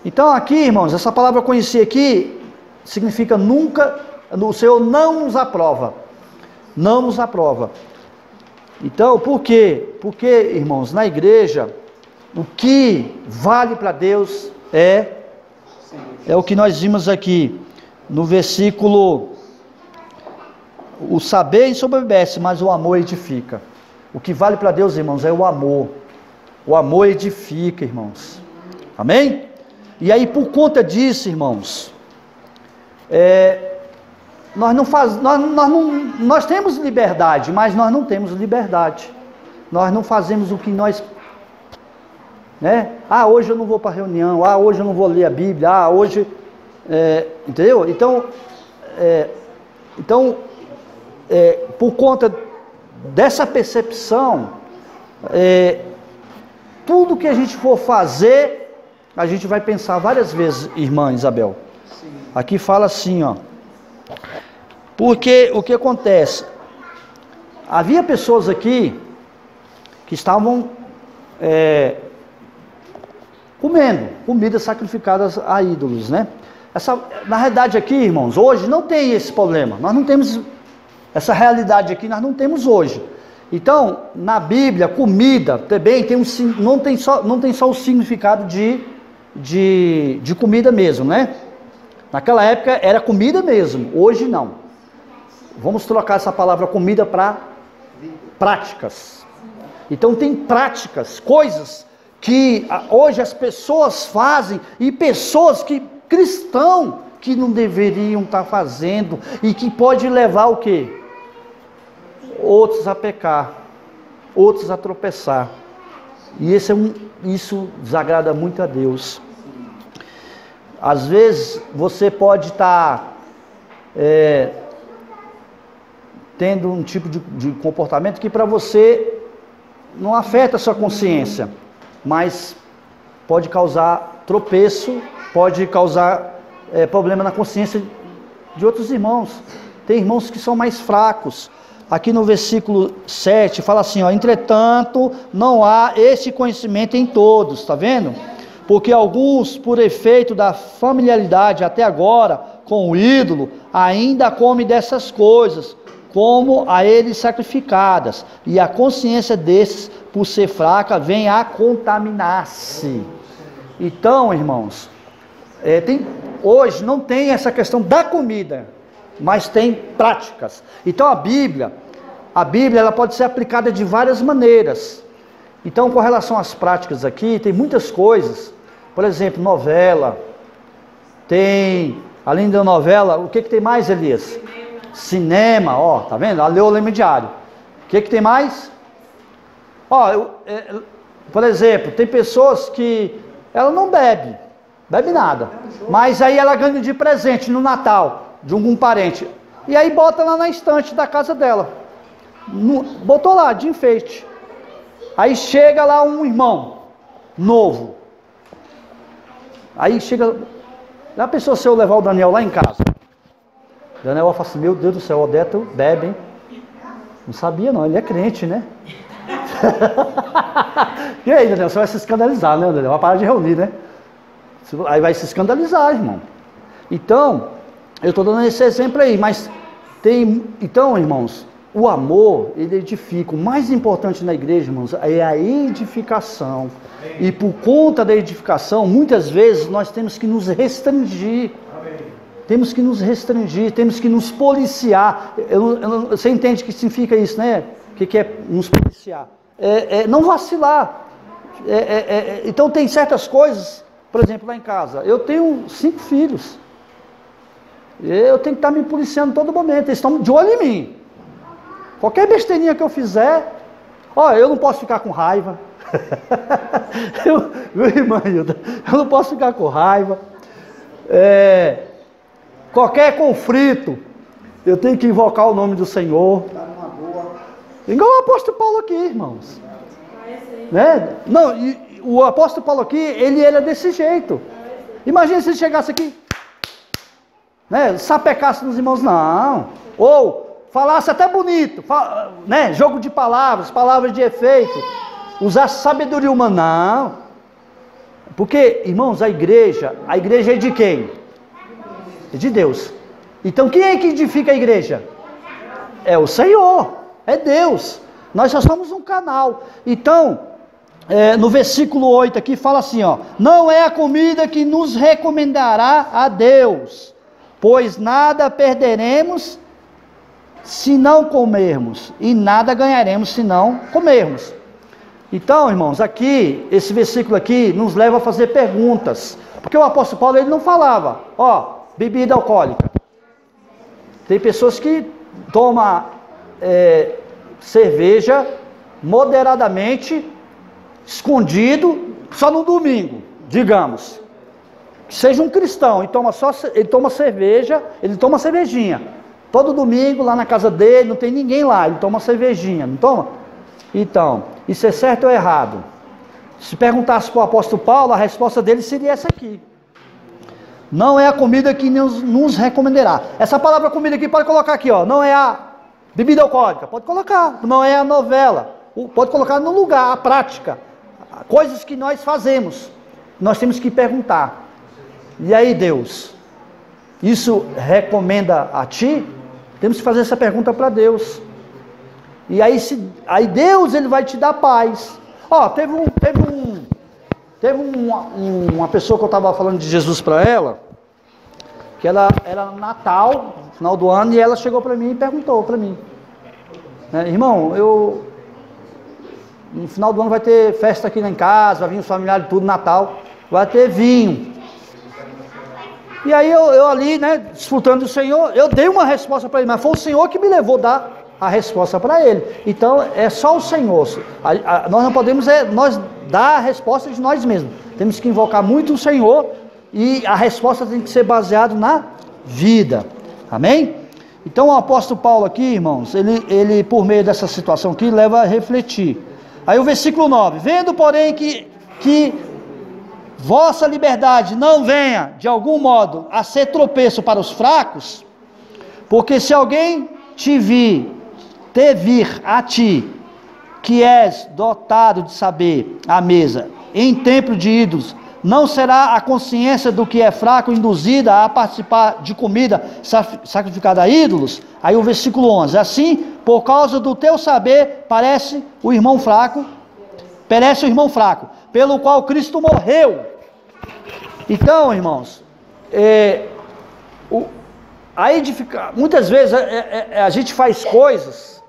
Então aqui, irmãos, essa palavra conhecer aqui significa nunca, o Senhor não nos aprova. Não nos aprova. Então, por quê? Porque, irmãos, na igreja, o que vale para Deus é o que nós vimos aqui no versículo: o saber ensoberbece, mas o amor edifica. O que vale para Deus, irmãos, é o amor. O amor edifica, irmãos. Amém? E aí, por conta disso, irmãos, nós temos liberdade, mas nós não temos liberdade. Nós não fazemos o que nós, né? Hoje eu não vou para a reunião. Hoje eu não vou ler a Bíblia. Hoje, entendeu? Então, por conta dessa percepção, tudo que a gente for fazer, a gente vai pensar várias vezes, irmã Isabel. Sim. Aqui fala assim, ó. Porque o que acontece? Havia pessoas aqui que estavam comendo comidas sacrificadas a ídolos, né? Na realidade aqui, irmãos, hoje não tem esse problema. Nós não temos essa realidade aqui, nós não temos hoje. Então, na Bíblia, comida também não tem só o significado de comida mesmo, né? Naquela época era comida mesmo, hoje não. Vamos trocar essa palavra comida para práticas. Então tem práticas, coisas que hoje as pessoas fazem, e pessoas cristãos que não deveriam estar fazendo, e que pode levar o quê? Outros a pecar, outros a tropeçar. E isso desagrada muito a Deus. Às vezes você pode estar tendo um tipo de comportamento que para você não afeta a sua consciência, mas pode causar tropeço, pode causar problema na consciência de outros irmãos. Tem irmãos que são mais fracos. Aqui no versículo 7 fala assim, ó: entretanto, não há este conhecimento em todos, está vendo? Porque alguns, por efeito da familiaridade até agora com o ídolo, ainda comem dessas coisas, como a eles sacrificadas, e a consciência desses, por ser fraca, vem a contaminar-se. Então, irmãos, hoje não tem essa questão da comida, mas tem práticas. Então a Bíblia ela pode ser aplicada de várias maneiras. Então, com relação às práticas aqui, tem muitas coisas. Por exemplo, novela. Além da novela, o que tem mais, Elias? Cinema, ó, tá vendo? A leu o Leme Diário. O que tem mais? Ó, por exemplo, tem pessoas que ela não bebe nada, mas aí ela ganha de presente no Natal de algum parente, e aí bota lá na estante da casa dela, botou lá de enfeite. Aí chega lá um irmão novo, aí chega, já pensou se eu levar o Daniel lá em casa? O Daniel fala assim: meu Deus do céu, o Odeto bebe, hein? Não sabia não, ele é crente, né? E aí, Daniel, você vai se escandalizar, né, Daniel? Vai parar de reunir, né? Aí vai se escandalizar, irmão. Então, eu estou dando esse exemplo aí, mas então, irmãos, o amor, ele edifica. O mais importante na igreja, irmãos, é a edificação. E por conta da edificação, muitas vezes nós temos que nos restringir. Temos que nos restringir, temos que nos policiar. Você entende o que significa isso, né? O que é nos policiar? Não vacilar. Então tem certas coisas, por exemplo, lá em casa, eu tenho 5 filhos. Eu tenho que estar me policiando todo momento, eles estão de olho em mim. Qualquer besteirinha que eu fizer, eu não posso ficar com raiva. Meu irmão, eu não posso ficar com raiva. Qualquer conflito, eu tenho que invocar o nome do Senhor. Igual o apóstolo Paulo aqui, irmãos. Né? Não, o apóstolo Paulo aqui, ele era desse jeito. Imagina se ele chegasse aqui, né, sapecasse nos irmãos, não. Ou falasse até bonito, né, jogo de palavras, palavras de efeito, usasse sabedoria humana, não. Porque, irmãos, a igreja é de quem? É de Deus. Então quem é que edifica a igreja? É o Senhor, é Deus. Nós só somos um canal. Então, no versículo 8 aqui fala assim, não é a comida que nos recomendará a Deus, pois nada perderemos se não comermos, e nada ganharemos se não comermos. Então, irmãos, aqui, esse versículo aqui nos leva a fazer perguntas, porque o apóstolo Paulo, ele não falava, bebida alcoólica. Tem pessoas que tomam cerveja moderadamente, escondido, só no domingo, digamos. Seja um cristão, ele toma cerveja, ele toma cervejinha. Todo domingo, lá na casa dele, não tem ninguém lá, ele toma cervejinha, não toma? Então, isso é certo ou errado? Se perguntasse para o apóstolo Paulo, a resposta dele seria essa aqui. Não é a comida que nos recomendará. Essa palavra comida aqui, pode colocar aqui, não é a bebida alcoólica, pode colocar, não é a novela, pode colocar no lugar, a prática, coisas que nós fazemos, nós temos que perguntar, e aí Deus, isso recomenda a ti? Temos que fazer essa pergunta para Deus, e aí Deus, ele vai te dar paz. Teve uma pessoa que eu estava falando de Jesus para ela, que ela era Natal, final do ano, e ela chegou para mim e perguntou para mim, irmão, no final do ano vai ter festa aqui em casa, vai vir os familiares tudo, Natal, vai ter vinho. E aí eu ali, desfrutando do Senhor, eu dei uma resposta para ele, mas foi o Senhor que me levou a dar a resposta para ele. Então é só o Senhor. Nós não podemos nós dar a resposta de nós mesmos. Temos que invocar muito o Senhor e a resposta tem que ser baseada na vida. Amém? Então o apóstolo Paulo aqui, irmãos, ele por meio dessa situação aqui, leva a refletir. Aí o versículo 9, vendo porém que vossa liberdade não venha de algum modo a ser tropeço para os fracos, porque se alguém te vir a ti, que és dotado de saber à mesa, em templo de ídolos, não será a consciência do que é fraco induzida a participar de comida sacrificada a ídolos? Aí o versículo 11, assim, por causa do teu saber, perece o irmão fraco, pelo qual Cristo morreu. Então, irmãos, muitas vezes a gente faz coisas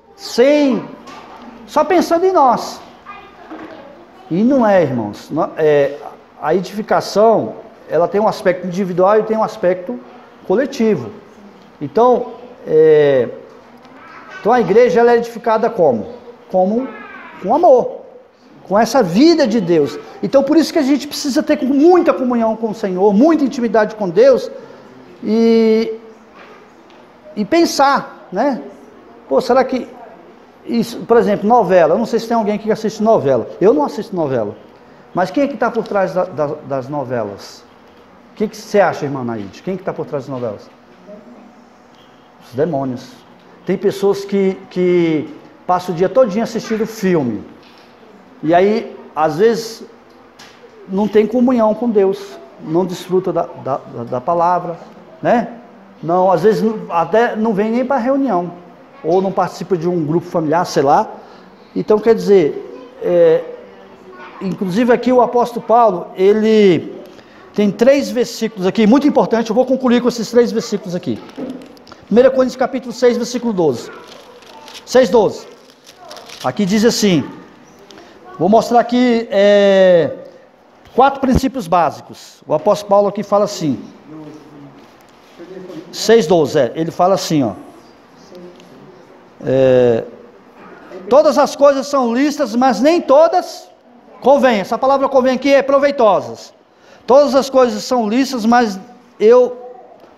só pensando em nós, e não irmãos, a edificação, ela tem um aspecto individual e tem um aspecto coletivo. Então a igreja, ela é edificada como? Com amor, com essa vida de Deus. Então por isso que a gente precisa ter muita comunhão com o Senhor, muita intimidade com Deus, e pensar, será que isso, por exemplo, novela, eu não sei se tem alguém que assiste novela, eu não assisto novela, mas quem é que está por trás das novelas? O que você acha, irmã Naide? Quem é que está por trás das novelas? Os demônios. Tem pessoas que passam o dia todinho assistindo filme, e aí, às vezes, não tem comunhão com Deus, não desfruta da palavra, Não, às vezes até não vem nem para reunião, ou não participa de um grupo familiar, sei lá. Então, quer dizer, inclusive aqui o apóstolo Paulo, ele tem 3 versículos aqui, muito importante, eu vou concluir com esses 3 versículos aqui. 1 Coríntios capítulo 6, versículo 12. 6:12. Aqui diz assim, vou mostrar aqui 4 princípios básicos. O apóstolo Paulo aqui fala assim, 6:12, ele fala assim, ó. Todas as coisas são lícitas, mas nem todas convêm. Essa palavra convém aqui é proveitosas. Todas as coisas são lícitas, mas eu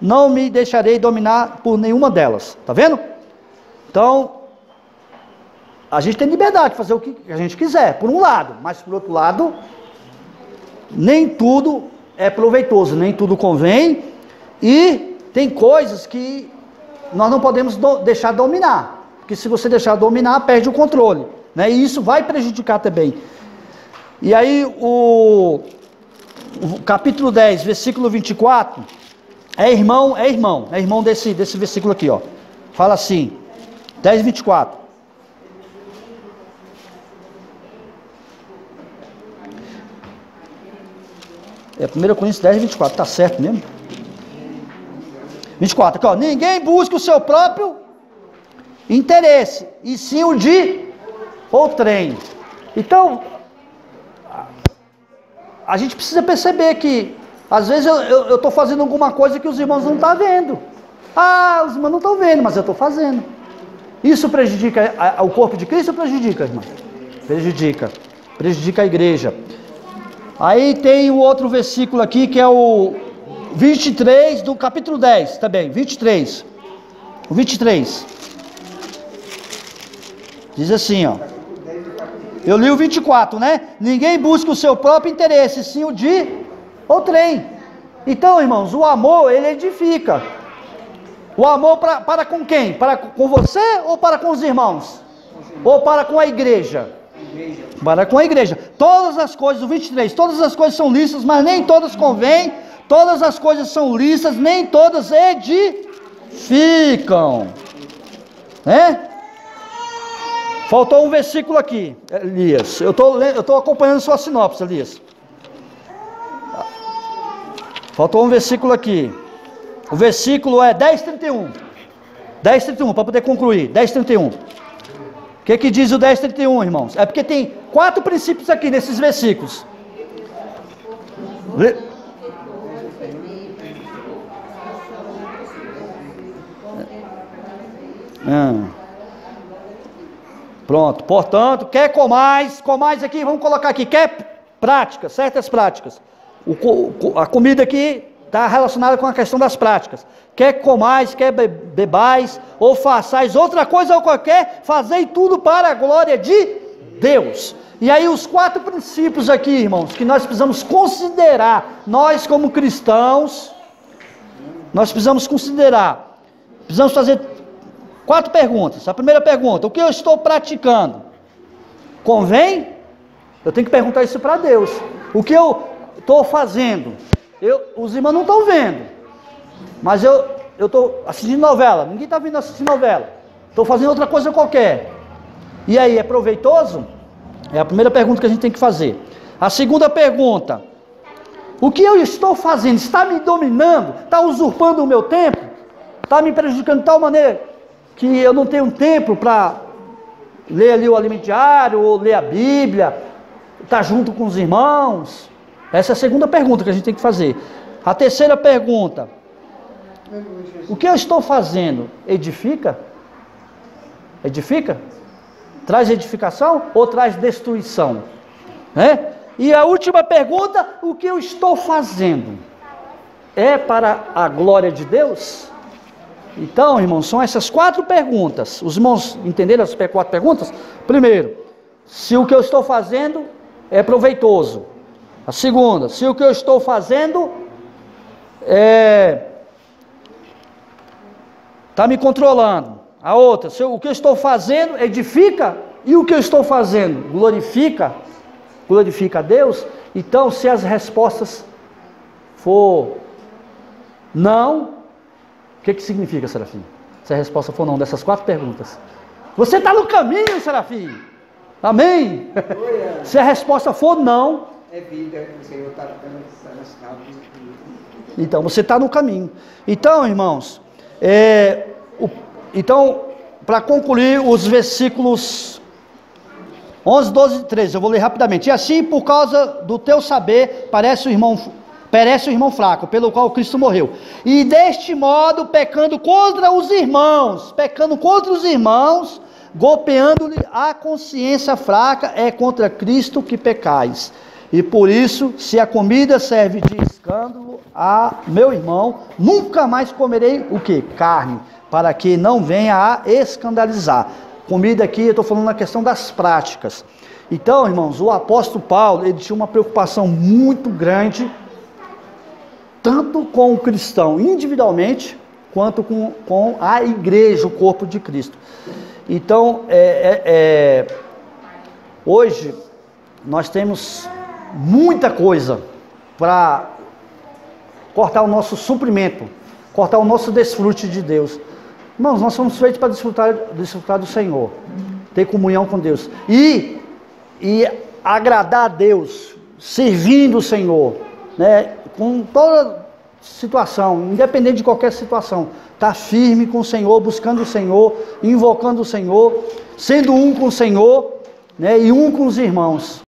não me deixarei dominar por nenhuma delas. Tá vendo? Então, a gente tem liberdade de fazer o que a gente quiser, por um lado, mas por outro lado, nem tudo é proveitoso, nem tudo convém, e tem coisas que nós não podemos deixar dominar, porque se você deixar dominar, perde o controle, né? E isso vai prejudicar também. E aí o capítulo 10, versículo 24, é irmão desse versículo aqui, ó. Fala assim, 10, 24. É 1 Coríntios 10, 24, tá certo mesmo? 24, aqui ó, ninguém busca o seu próprio interesse, e sim o de outrem. Então, a gente precisa perceber que, às vezes eu estou fazendo alguma coisa que os irmãos não estão vendo. Ah, os irmãos não estão vendo, mas eu estou fazendo. Isso prejudica o corpo de Cristo ou prejudica, irmão? Prejudica a igreja. Aí tem o outro versículo aqui, que é o 23 do capítulo 10, também, 23. O 23. Diz assim, ó. Eu li o 24, né? Ninguém busca o seu próprio interesse, sim o de outrem. Então, irmãos, o amor, ele edifica. O amor para com quem? Para com você ou para com os irmãos? Ou para com a igreja? Para com a igreja. Todas as coisas, o 23, todas as coisas são lícitas, mas nem todas convêm. Todas as coisas são lícitas, nem todas edificam. Né? Faltou um versículo aqui, Elias. Eu estou acompanhando sua sinopse, Elias. Faltou um versículo aqui. O versículo é 10:31. 10:31, para poder concluir. 10:31. O que diz o 10:31, irmãos? É porque tem 4 princípios aqui nesses versículos. Pronto, portanto, quer comais aqui, vamos colocar aqui, quer práticas, certas práticas. A comida aqui está relacionada com a questão das práticas. Quer comais, quer bebais, ou façais outra coisa ou qualquer, fazei tudo para a glória de Deus. E aí os 4 princípios aqui, irmãos, que nós precisamos considerar, nós como cristãos, nós precisamos considerar, precisamos fazer 4 perguntas. A primeira pergunta, o que eu estou praticando? Convém? Eu tenho que perguntar isso para Deus. O que eu estou fazendo? Os irmãos não estão vendo, mas eu estou assistindo novela, ninguém está vindo assistir novela, estou fazendo outra coisa qualquer, e aí, é proveitoso? É a primeira pergunta que a gente tem que fazer. A segunda pergunta, o que eu estou fazendo? Está me dominando? Está usurpando o meu tempo? Está me prejudicando de tal maneira que eu não tenho tempo para ler ali o alimento diário, ou ler a Bíblia, estar junto com os irmãos? Essa é a segunda pergunta que a gente tem que fazer. A terceira pergunta, o que eu estou fazendo edifica? Edifica? Traz edificação ou traz destruição? Né? E a última pergunta, o que eu estou fazendo? É para a glória de Deus? Então, irmãos, são essas 4 perguntas. Os irmãos entenderam as 4 perguntas? Primeiro, se o que eu estou fazendo é proveitoso. A segunda, se o que eu estou fazendo está me controlando. A outra, se o que eu estou fazendo edifica, e o que eu estou fazendo glorifica a Deus. Então, se as respostas for não, o que significa, Serafim? Se a resposta for não, dessas 4 perguntas, você está no caminho, Serafim. Amém? Se a resposta for não, é vida, o Senhor está dando sinal de vida. Então você está no caminho. Então, irmãos, então, para concluir os versículos 11, 12, 13, eu vou ler rapidamente. E assim, por causa do teu saber, perece o irmão fraco, pelo qual Cristo morreu. E deste modo, pecando contra os irmãos, golpeando-lhe a consciência fraca, é contra Cristo que pecais. E por isso, se a comida serve de escândalo a meu irmão, nunca mais comerei o quê? Carne, para que não venha a escandalizar. Comida aqui, eu estou falando na questão das práticas. Então, irmãos, o apóstolo Paulo, ele tinha uma preocupação muito grande, tanto com o cristão individualmente, quanto com a igreja, o corpo de Cristo. Então, hoje, nós temos muita coisa para cortar o nosso suprimento, cortar o nosso desfrute de Deus. Irmãos, nós somos feitos para desfrutar do Senhor, ter comunhão com Deus e agradar a Deus, servindo o Senhor, né? Com toda situação, independente de qualquer situação, estar firme com o Senhor, buscando o Senhor, invocando o Senhor, sendo um com o Senhor, né? E um com os irmãos.